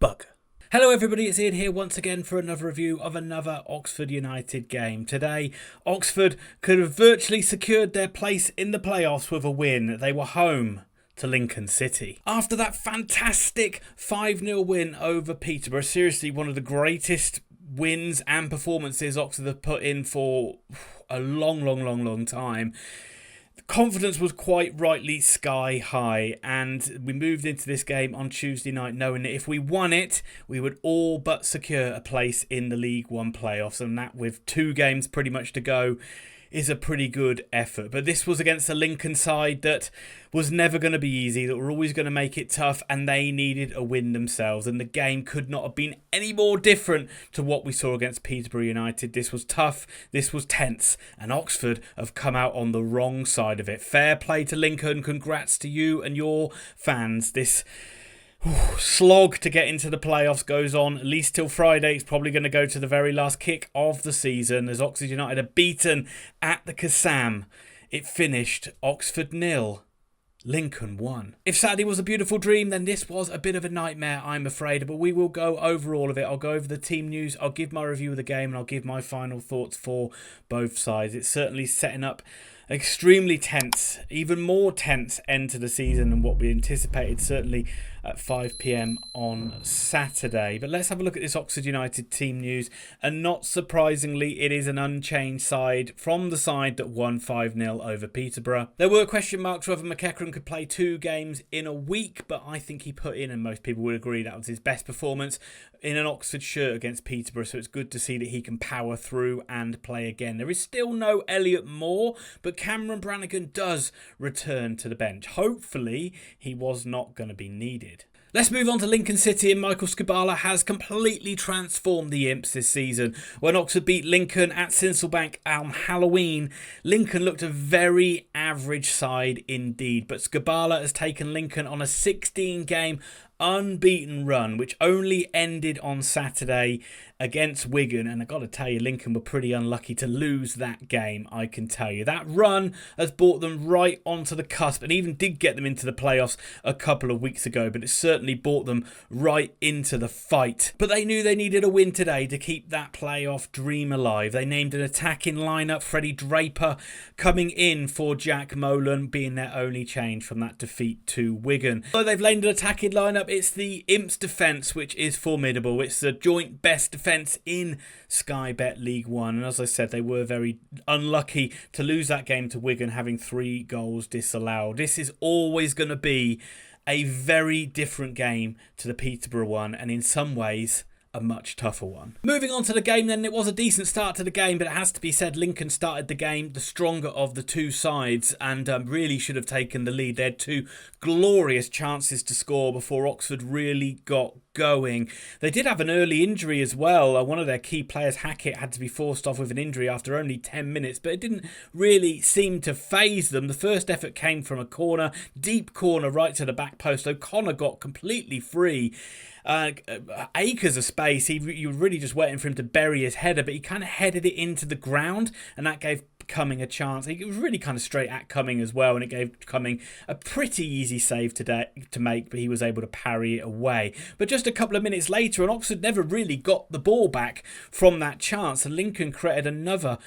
bug. Hello everybody, it's Ian here once again for another review of another Oxford United game. Today, Oxford could have virtually secured their place in the playoffs with a win. They were home to Lincoln City. After that fantastic 5-0 win over Peterborough, seriously one of the greatest wins and performances Oxford have put in for a long time. Confidence was quite rightly sky high, and we moved into this game on Tuesday night knowing that if we won it, we would all but secure a place in the League One playoffs, and that with 2 games pretty much to go is a pretty good effort. But this was against a Lincoln side that was never going to be easy, that were always going to make it tough, and they needed a win themselves, and the game could not have been any more different to what we saw against Peterborough United. This was tough, this was tense, and Oxford have come out on the wrong side of it. Fair play to Lincoln, congrats to you and your fans. This slog to get into the playoffs goes on at least till Friday. It's probably going to go to the very last kick of the season as Oxford United are beaten at the Kassam. It finished Oxford 0, Lincoln 1. If Saturday was a beautiful dream, then this was a bit of a nightmare, I'm afraid. But we will go over all of it. I'll go over the team news, I'll give my review of the game, and I'll give my final thoughts for both sides. It's certainly setting up extremely tense, even more tense end to the season than what we anticipated, certainly at 5 p.m. on Saturday. But let's have a look at this Oxford United team news, and not surprisingly it is an unchanged side from the side that won 5-0 over Peterborough. There were question marks whether McEachran could play 2 games in a week, but I think he put in, and most people would agree, that was his best performance in an Oxford shirt against Peterborough, so it's good to see that he can power through and play again. There is still no Elliot Moore, but Cameron Brannigan does return to the bench. Hopefully he was not going to be needed. Let's move on to Lincoln City, and Michael Skubala has completely transformed the Imps this season. When Oxford beat Lincoln at Sincilbank on Halloween, Lincoln looked a very average side indeed, but Skubala has taken Lincoln on a 16-game unbeaten run, which only ended on Saturday against Wigan. And I've got to tell you, Lincoln were pretty unlucky to lose that game, I can tell you. That run has brought them right onto the cusp, and even did get them into the playoffs a couple of weeks ago, but it certainly brought them right into the fight. But they knew they needed a win today to keep that playoff dream alive. They named an attacking lineup, Freddie Draper coming in for Jack Molan, being their only change from that defeat to Wigan. So they've named an attacking lineup. It's the Imps defence, which is formidable. It's the joint best defence in Sky Bet League One. And as I said, they were very unlucky to lose that game to Wigan, having 3 goals disallowed. This is always going to be a very different game to the Peterborough one, and in some ways a much tougher one. Moving on to the game then, it was a decent start to the game, but it has to be said Lincoln started the game the stronger of the 2 sides, and really should have taken the lead. They had 2 glorious chances to score before Oxford really got going. They did have an early injury as well. One of their key players, Hackett, had to be forced off with an injury after only 10 minutes, but it didn't really seem to faze them. The first effort came from a corner, deep corner right to the back post. O'Connor got completely free. Acres of space. You were really just waiting for him to bury his header, but he kind of headed it into the ground, and that gave Cumming a chance. It was really kind of straight at Cumming as well, and it gave Cumming a pretty easy save to make, but he was able to parry it away. But just a couple of minutes later, and Oxford never really got the ball back from that chance, and Lincoln created another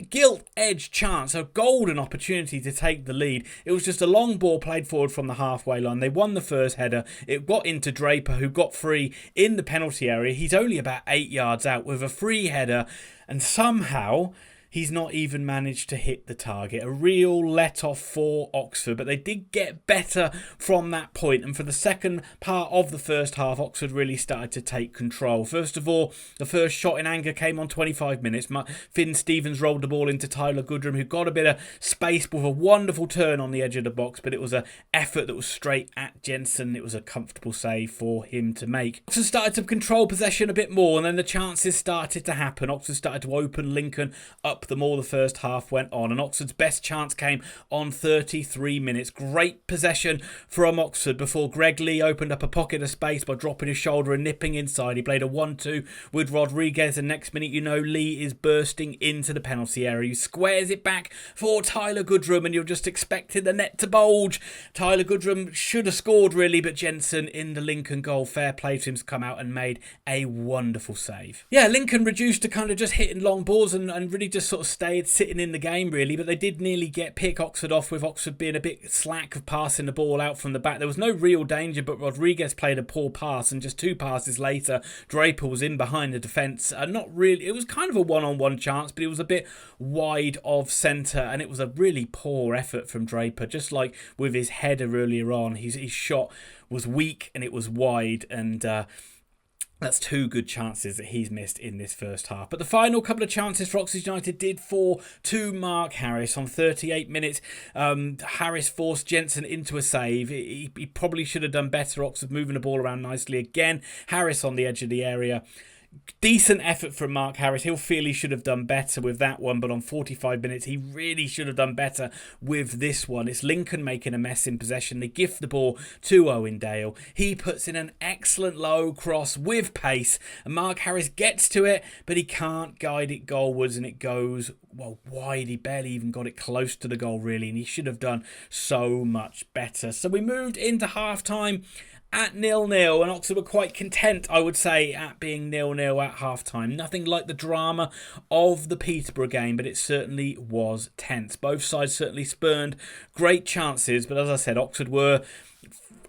gilt-edged chance, a golden opportunity to take the lead. It was just a long ball played forward from the halfway line. They won the first header. It got into Draper, who got free in the penalty area. He's only about 8 yards out with a free header, and somehow he's not even managed to hit the target. A real let-off for Oxford, but they did get better from that point. And for the second part of the first half, Oxford really started to take control. First of all, the first shot in anger came on 25 minutes. Finn Stevens rolled the ball into Tyler Goodrum, who got a bit of space with a wonderful turn on the edge of the box, but it was an effort that was straight at Jensen. It was a comfortable save for him to make. Oxford started to control possession a bit more, and then the chances started to happen. Oxford started to open Lincoln up up the more the first half went on, and Oxford's best chance came on 33 minutes. Great possession from Oxford before Greg Lee opened up a pocket of space by dropping his shoulder and nipping inside. He played a 1-2 with Rodriguez, and next minute you know Lee is bursting into the penalty area. He squares it back for Tyler Goodrum, and you're just expecting the net to bulge. Tyler Goodrum should have scored really, but Jensen in the Lincoln goal, fair play to him, to come out and made a wonderful save. Yeah, Lincoln reduced to kind of just hitting long balls and really just sort of stayed sitting in the game really, but they did nearly pick Oxford off, with Oxford being a bit slack of passing the ball out from the back. There was no real danger, but Rodriguez played a poor pass, and just 2 passes later Draper was in behind the defence. Not really, it was kind of a one-on-one chance, but it was a bit wide of centre, and it was a really poor effort from Draper. Just like with his header earlier on, his shot was weak and it was wide, and that's 2 good chances that he's missed in this first half. But the final couple of chances for Oxford United did fall to Mark Harris. On 38 minutes, Harris forced Jensen into a save. He probably should have done better. Oxford moving the ball around nicely again. Harris on the edge of the area. Decent effort from Mark Harris. He'll feel he should have done better with that one, but on 45 minutes he really should have done better with this one. It's Lincoln making a mess in possession. They gift the ball to Owen Dale. He puts in an excellent low cross with pace, and Mark Harris gets to it, but he can't guide it goalwards, and it goes wide. He barely even got it close to the goal really, and he should have done so much better. So we moved into half time at 0-0, and Oxford were quite content, I would say, at being 0-0 at half-time. Nothing like the drama of the Peterborough game, but it certainly was tense. Both sides certainly spurned great chances, but as I said, Oxford were,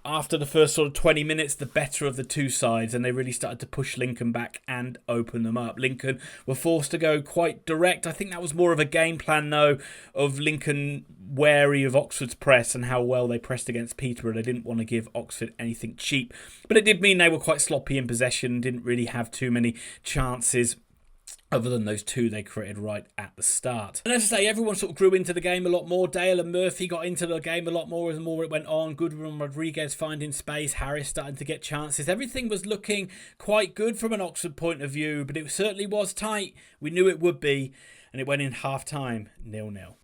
after the first sort of 20 minutes, the better of the 2 sides, and they really started to push Lincoln back and open them up. Lincoln were forced to go quite direct. I think that was more of a game plan, though, of Lincoln wary of Oxford's press and how well they pressed against Peterborough. They didn't want to give Oxford anything cheap, but it did mean they were quite sloppy in possession, didn't really have too many chances other than those 2 they created right at the start. And as I say, everyone sort of grew into the game a lot more. Dale and Murphy got into the game a lot more as the more it went on. Goodwin and Rodriguez finding space. Harris starting to get chances. Everything was looking quite good from an Oxford point of view, but it certainly was tight. We knew it would be, and it went in half-time 0-0.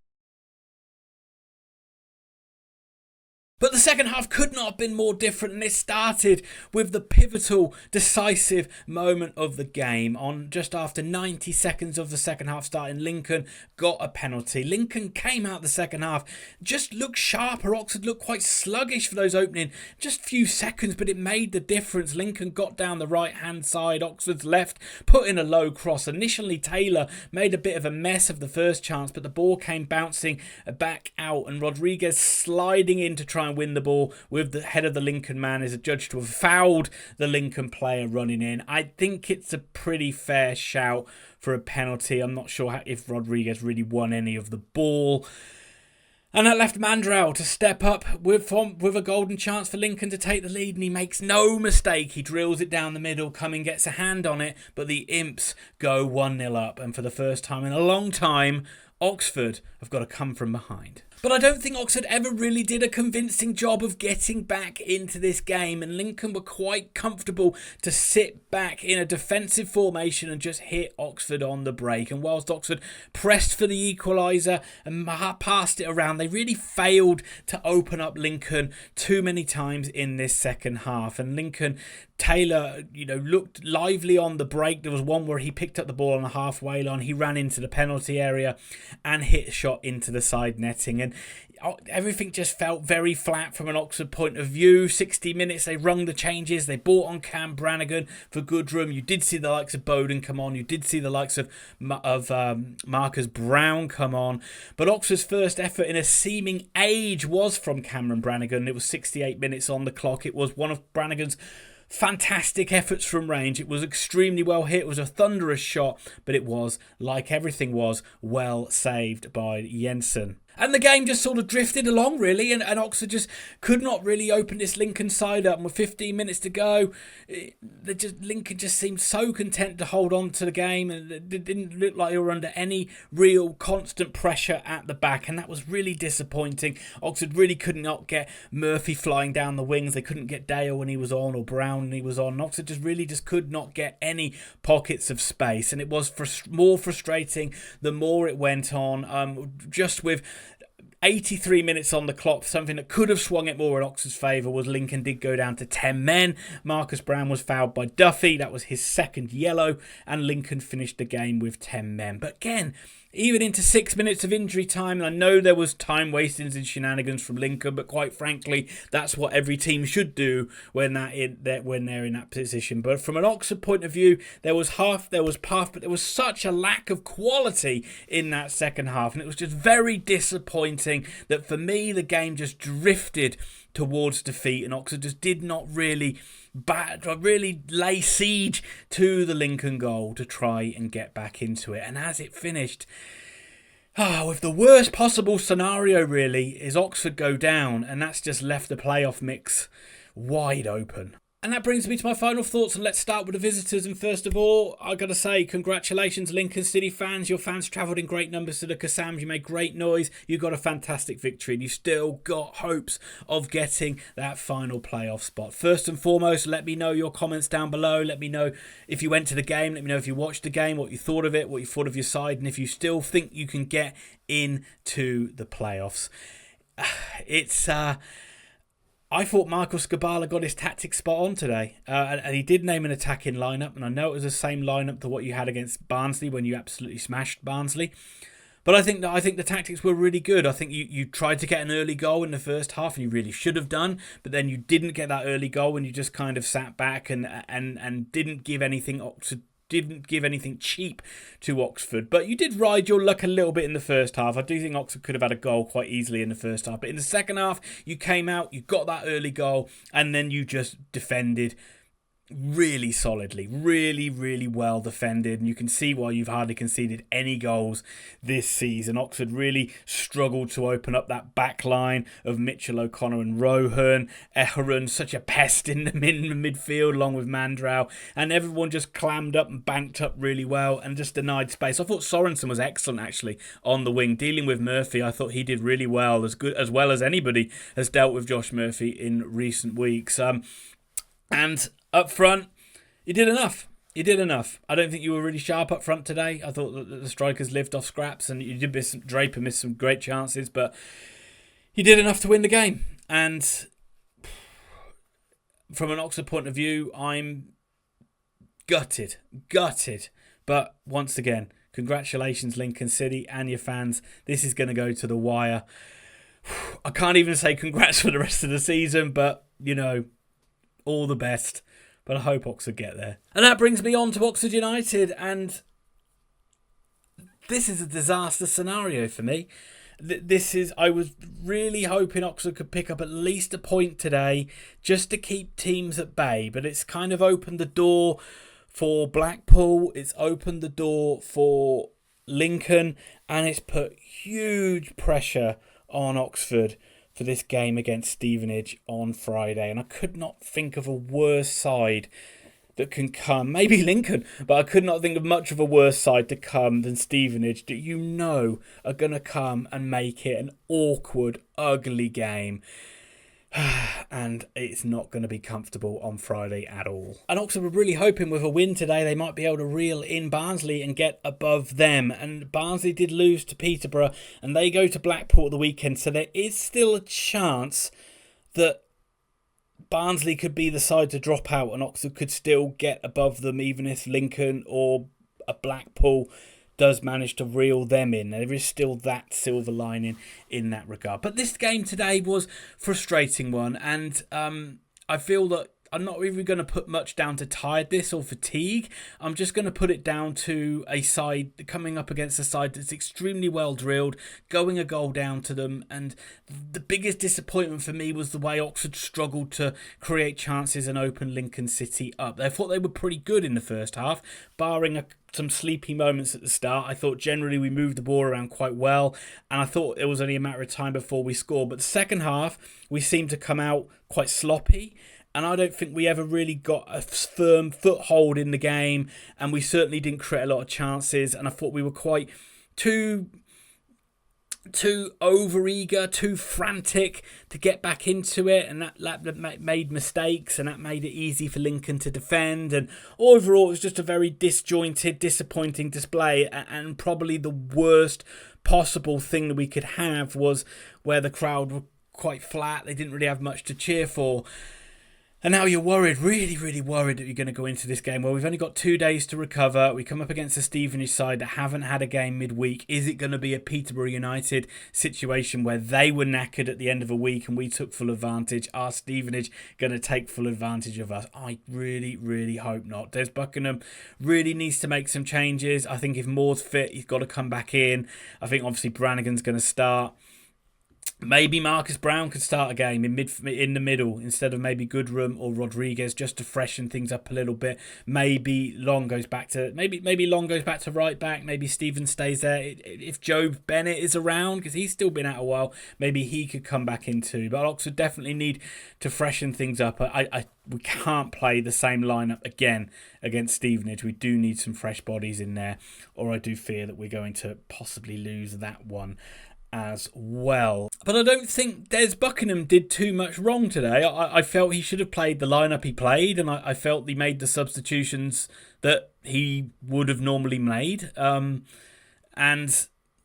But the second half could not have been more different, and it started with the pivotal, decisive moment of the game. On just after 90 seconds of the second half starting, Lincoln got a penalty. Lincoln came out the second half, just looked sharper. Oxford looked quite sluggish for those opening just few seconds, but it made the difference. Lincoln got down the right-hand side, Oxford's left, put in a low cross. Initially, Taylor made a bit of a mess of the first chance, but the ball came bouncing back out, and Rodriguez sliding in to try and win the ball with the head of the Lincoln man is adjudged to have fouled the Lincoln player running in. I think it's a pretty fair shout for a penalty. I'm not sure if Rodriguez really won any of the ball. And that left Mândroiu to step up with a golden chance for Lincoln to take the lead, and he makes no mistake. He drills it down the middle, Cumming gets a hand on it, but the Imps go 1-0 up, and for the first time in a long time, Oxford have got to come from behind. But I don't think Oxford ever really did a convincing job of getting back into this game, and Lincoln were quite comfortable to sit back in a defensive formation and just hit Oxford on the break. And whilst Oxford pressed for the equaliser and passed it around, they really failed to open up Lincoln too many times in this second half. And Lincoln, Taylor, looked lively on the break. There was one where he picked up the ball on the halfway line. He ran into the penalty area and hit a shot into the side netting. And everything just felt very flat from an Oxford point of view. 60 minutes, they rung the changes. They brought on Cam Brannigan for Goodrum. You did see the likes of Bowden come on. You did see the likes of Marcus Brown come on. But Oxford's first effort in a seeming age was from Cameron Brannigan. It was 68 minutes on the clock. It was one of Brannigan's fantastic efforts from range. It was extremely well hit. It was a thunderous shot, but it was, like everything was, well saved by Jensen. And the game just sort of drifted along, really, and Oxford just could not really open this Lincoln side up. And with 15 minutes to go, Lincoln just seemed so content to hold on to the game, and it didn't look like they were under any real constant pressure at the back, and that was really disappointing. Oxford really could not get Murphy flying down the wings. They couldn't get Dale when he was on, or Brown when he was on. And Oxford just could not get any pockets of space, and it was more frustrating the more it went on. Just with 83 minutes on the clock, something that could have swung it more in Oxford's favour was Lincoln did go down to 10 men. Marcus Brown was fouled by Duffy. That was his second yellow, and Lincoln finished the game with 10 men. But again, even into 6 minutes of injury time, and I know there was time wastings and shenanigans from Lincoln, but quite frankly, that's what every team should do when they're in that position. But from an Oxford point of view, there was puff, but there was such a lack of quality in that second half, and it was just very disappointing that for me the game just drifted towards defeat, and Oxford just did not really lay siege to the Lincoln goal to try and get back into it. And as it finished, with the worst possible scenario really, is Oxford go down, and that's just left the playoff mix wide open. And that brings me to my final thoughts, and let's start with the visitors. And first of all, I've got to say congratulations, Lincoln City fans. Your fans travelled in great numbers to the Kassam. You made great noise. You got a fantastic victory, and you still got hopes of getting that final playoff spot. First and foremost, let me know your comments down below. Let me know if you went to the game. Let me know if you watched the game, what you thought of it, what you thought of your side, and if you still think you can get into the playoffs. I thought Michael Skabala got his tactics spot on today, and he did name an attacking lineup, and I know it was the same lineup to what you had against Barnsley when you absolutely smashed Barnsley. But I think the tactics were really good. I think you tried to get an early goal in the first half, and you really should have done, but then you didn't get that early goal, and you just kind of sat back and didn't give anything cheap to Oxford. But you did ride your luck a little bit in the first half. I do think Oxford could have had a goal quite easily in the first half. But in the second half, you came out, you got that early goal, and then you just defended really solidly, really well defended, and you can see why you've hardly conceded any goals this season. Oxford really struggled to open up that back line of Mitchell, O'Connor and Rohan. Eheron, such a pest in the midfield along with Mândroiu, and everyone just clammed up and banked up really well and just denied space. I thought Sorensen was excellent actually on the wing, dealing with Murphy. I thought he did really well, as well as anybody has dealt with Josh Murphy in recent weeks. And up front, you did enough. I don't think you were really sharp up front today. I thought that the strikers lived off scraps, and you did miss Draper missed some great chances, but you did enough to win the game. And from an Oxford point of view, I'm gutted. But once again, congratulations, Lincoln City and your fans. This is going to go to the wire. I can't even say congrats for the rest of the season, but all the best, but I hope Oxford get there. And that brings me on to Oxford United, and this is a disaster scenario for me. I was really hoping Oxford could pick up at least a point today just to keep teams at bay, but it's kind of opened the door for Blackpool, it's opened the door for Lincoln, and it's put huge pressure on Oxford for this game against Stevenage on Friday. And I could not think of a worse side that can come. Maybe Lincoln, but I could not think of much of a worse side to come than Stevenage that are going to come and make it an awkward, ugly game. And it's not going to be comfortable on Friday at all. And Oxford were really hoping with a win today they might be able to reel in Barnsley and get above them. And Barnsley did lose to Peterborough, and they go to Blackpool at the weekend. So there is still a chance that Barnsley could be the side to drop out, and Oxford could still get above them, even if Lincoln or a Blackpool does manage to reel them in. There is still that silver lining in that regard. But this game today was a frustrating one, and I feel that I'm not even going to put much down to tiredness or fatigue. I'm just going to put it down to a side coming up against a side that's extremely well drilled, going a goal down to them. And the biggest disappointment for me was the way Oxford struggled to create chances and open Lincoln City up. I thought they were pretty good in the first half, barring some sleepy moments at the start. I thought generally we moved the ball around quite well, and I thought it was only a matter of time before we scored. But the second half, we seemed to come out quite sloppy, and I don't think we ever really got a firm foothold in the game, and we certainly didn't create a lot of chances, and I thought we were quite too over-eager, too frantic to get back into it, and that made mistakes, and that made it easy for Lincoln to defend. And overall, it was just a very disjointed, disappointing display, and probably the worst possible thing that we could have was where the crowd were quite flat. They didn't really have much to cheer for. And now you're worried, really, really worried that you're going to go into this game. Well, we've only got 2 days to recover. We come up against a Stevenage side that haven't had a game midweek. Is it going to be a Peterborough United situation where they were knackered at the end of a week and we took full advantage? Are Stevenage going to take full advantage of us? I really, really hope not. Des Buckingham really needs to make some changes. I think if Moore's fit, he's got to come back in. I think obviously Brannigan's going to start. Maybe Marcus Brown could start a game in the middle instead of maybe Goodrum or Rodriguez, just to freshen things up a little bit. Maybe Long goes back to right back. Maybe Stevens stays there. If Joe Bennett is around, because he's still been out a while, maybe he could come back in too. But Oxford definitely need to freshen things up. We can't play the same lineup again against Stevenage. We do need some fresh bodies in there, or I do fear that we're going to possibly lose that one as well. But I don't think Des Buckingham did too much wrong today. I felt he should have played the lineup he played, and I felt he made the substitutions that he would have normally made. And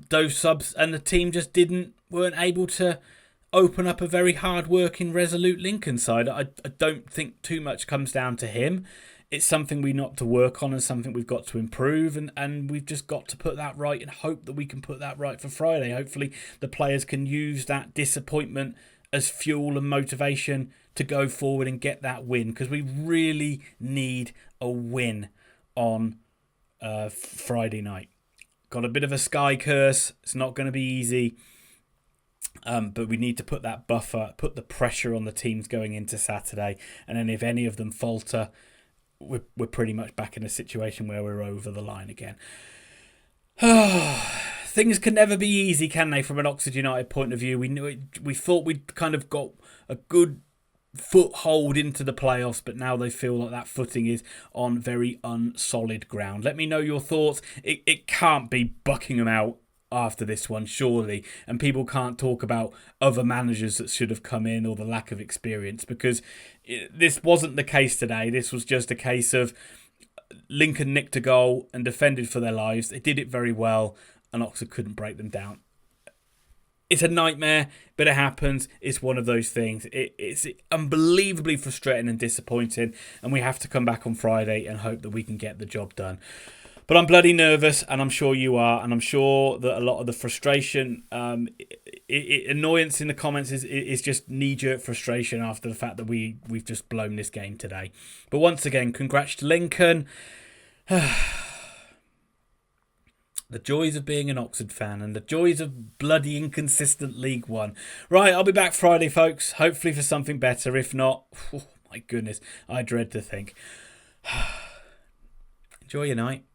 those subs and the team just weren't able to open up a very hard-working, resolute Lincoln side. I don't think too much comes down to him. It's something we got to work on and something we've got to improve, and we've just got to put that right and hope that we can put that right for Friday. Hopefully the players can use that disappointment as fuel and motivation to go forward and get that win, because we really need a win on Friday night. Got a bit of a sky curse. It's not going to be easy. But we need to put that buffer, put the pressure on the teams going into Saturday, and then if any of them falter, we're pretty much back in a situation where we're over the line again. Things can never be easy, can they, from an Oxford United point of view? We thought we'd kind of got a good foothold into the playoffs, but now they feel like that footing is on very unsolid ground. Let me know your thoughts. It can't be Buckingham out after this one, surely, and people can't talk about other managers that should have come in or the lack of experience, because this wasn't the case today. This was just a case of Lincoln nicked a goal and defended for their lives. They did it very well, and Oxford couldn't break them down. It's a nightmare, but it happens. It's one of those things. It's unbelievably frustrating and disappointing, and we have to come back on Friday and hope that we can get the job done. But I'm bloody nervous, and I'm sure you are, and I'm sure that a lot of the frustration, annoyance in the comments is just knee-jerk frustration after the fact that we've just blown this game today. But once again, congrats to Lincoln. The joys of being an Oxford fan and the joys of bloody inconsistent League One. Right, I'll be back Friday, folks, hopefully for something better. If not, oh my goodness, I dread to think. Enjoy your night.